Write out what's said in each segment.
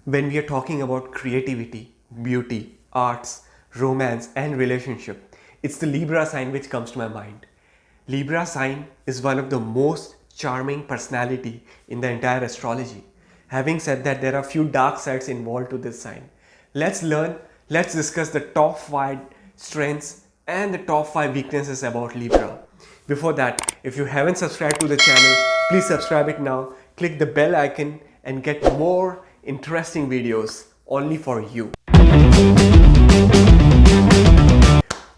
When we are talking about creativity, beauty, arts, romance, and relationship, it's the Libra sign which comes to my mind. Libra sign is one of the most charming personality in the entire astrology. Having said that, there are few dark sides involved to this sign. Let's discuss the top 5 strengths and the top 5 weaknesses about Libra. Before that, if you haven't subscribed to the channel, please subscribe it now. Click the bell icon and get more interesting videos only for you.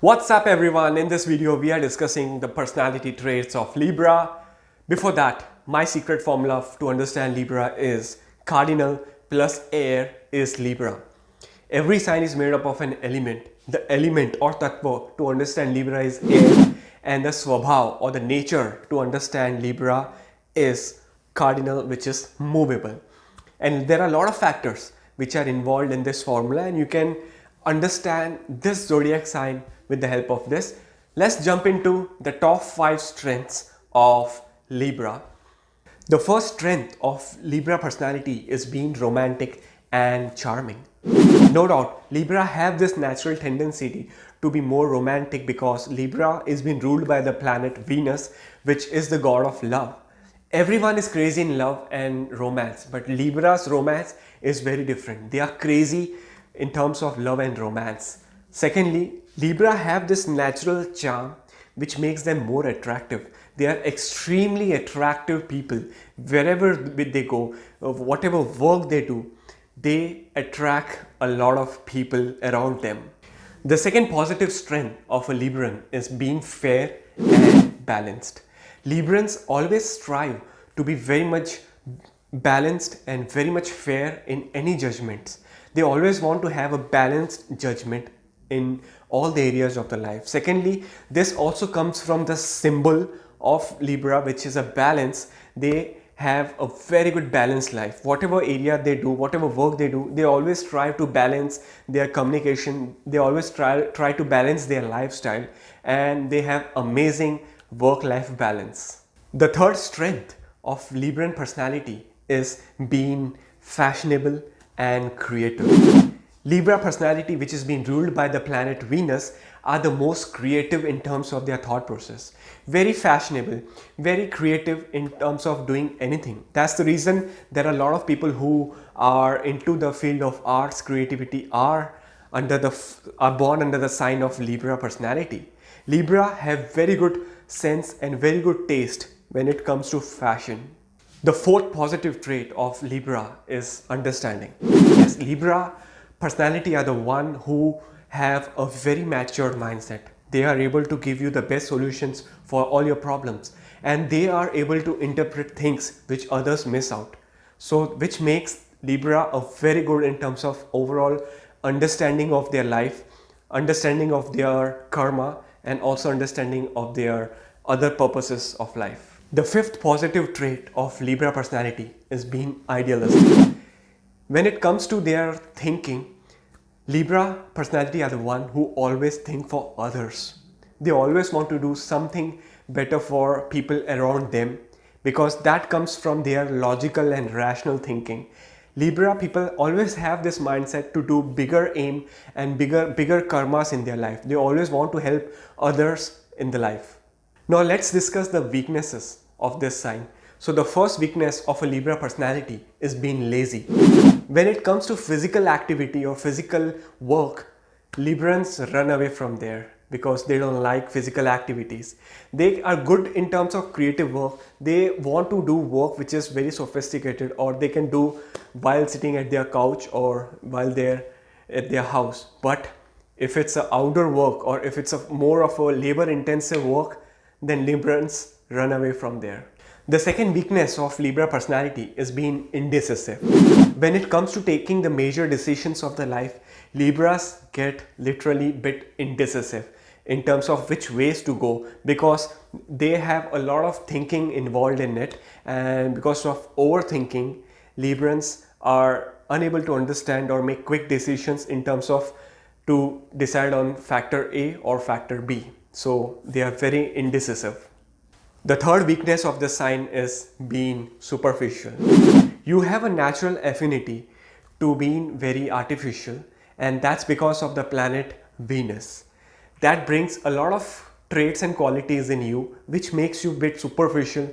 What's up everyone? In this video we are discussing the personality traits of Libra. Before that, my secret formula to understand Libra is cardinal plus air is Libra. Every sign is made up of an element. The element or tattva to understand Libra is air, and the swabhav or the nature to understand Libra is cardinal, which is movable. And there are a lot of factors which are involved in this formula, and you can understand this zodiac sign with the help of this. Let's jump into the top 5 strengths of Libra. The first strength of Libra personality is being romantic and charming. No doubt, Libra have this natural tendency to be more romantic because Libra is being ruled by the planet Venus, which is the god of love. Everyone is crazy in love and romance, but Libra's romance is very different. They are crazy in terms of love and romance. Secondly, Libra have this natural charm which makes them more attractive. They are extremely attractive people. Wherever they go, whatever work they do, they attract a lot of people around them. The second positive strength of a Libran is being fair and balanced. Librans always strive to be very much balanced and very much fair in any judgments. They always want to have a balanced judgment in all the areas of the life. Secondly, this also comes from the symbol of Libra, which is a balance. They have a very good balanced life. Whatever area they do, whatever work they do, they always try to balance their communication. They always try to balance their lifestyle, and they have amazing work-life balance. The third strength of Libran personality is being fashionable and creative. Libra personality, which is being ruled by the planet Venus, are the most creative in terms of their thought process. Very fashionable, very creative in terms of doing anything. That's the reason there are a lot of people who are into the field of arts, creativity, are born under the sign of Libra personality. Libra have very good sense and very good taste when it comes to fashion. The fourth positive trait of Libra is understanding. Yes, Libra personality are the one who have a very matured mindset. They are able to give you the best solutions for all your problems, and they are able to interpret things which others miss out. So which makes Libra a very good in terms of overall understanding of their life, understanding of their karma, and also understanding of their other purposes of life. The fifth positive trait of Libra personality is being idealistic. When it comes to their thinking, Libra personality are the one who always think for others. They always want to do something better for people around them because that comes from their logical and rational thinking. Libra people always have this mindset to do bigger aim and bigger karmas in their life. They always want to help others in the life. Now let's discuss the weaknesses of this sign. So the first weakness of a Libra personality is being lazy. When it comes to physical activity or physical work, Librans run away from there because they don't like physical activities. They are good in terms of creative work. They want to do work which is very sophisticated, or they can do while sitting at their couch or while they're at their house. But if it's a outdoor work or if it's more of a labor intensive work, then Librans run away from there. The second weakness of Libra personality is being indecisive. When it comes to taking the major decisions of their life, Libras get literally bit indecisive in terms of which ways to go because they have a lot of thinking involved in it, and because of overthinking, Librans are unable to understand or make quick decisions in terms of to decide on factor A or factor B. So they are very indecisive. The third weakness of the sign is being superficial. You have a natural affinity to being very artificial, and that's because of the planet Venus. That brings a lot of traits and qualities in you which makes you a bit superficial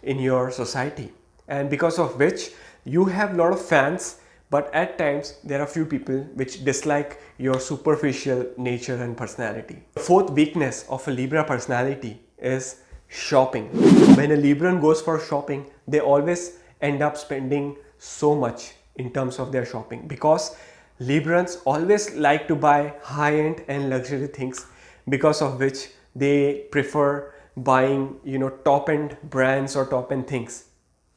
in your society, and because of which you have a lot of fans, but at times there are few people which dislike your superficial nature and personality. The fourth weakness of a Libra personality is shopping. When a Libran goes for shopping, they always end up spending so much in terms of their shopping, because Librans always like to buy high-end and luxury things, because of which they prefer buying top-end brands or top-end things,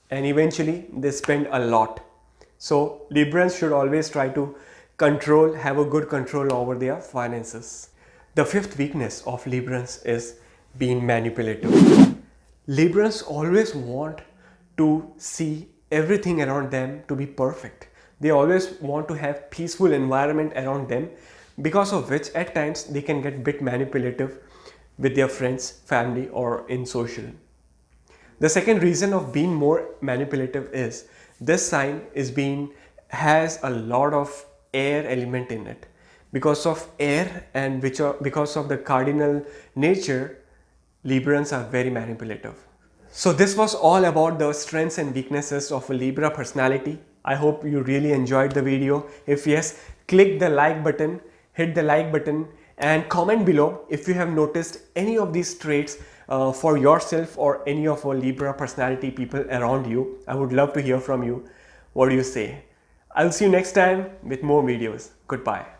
and eventually they spend a lot. So Librans should always try to have a good control over their finances. The fifth weakness of Librans is being manipulative. Librans always want to see everything around them to be perfect. They always want to have peaceful environment around them, because of which at times they can get a bit manipulative with their friends, family, or in social. The second reason of being more manipulative is this sign has a lot of air element in it. Because of air and because of the cardinal nature, Librans are very manipulative. So this was all about the strengths and weaknesses of a Libra personality. I hope you really enjoyed the video. If yes, click the like button, hit the like button, and comment below if you have noticed any of these traits for yourself or any of our Libra personality people around you. I would love to hear from you. What do you say? I'll see you next time with more videos. Goodbye.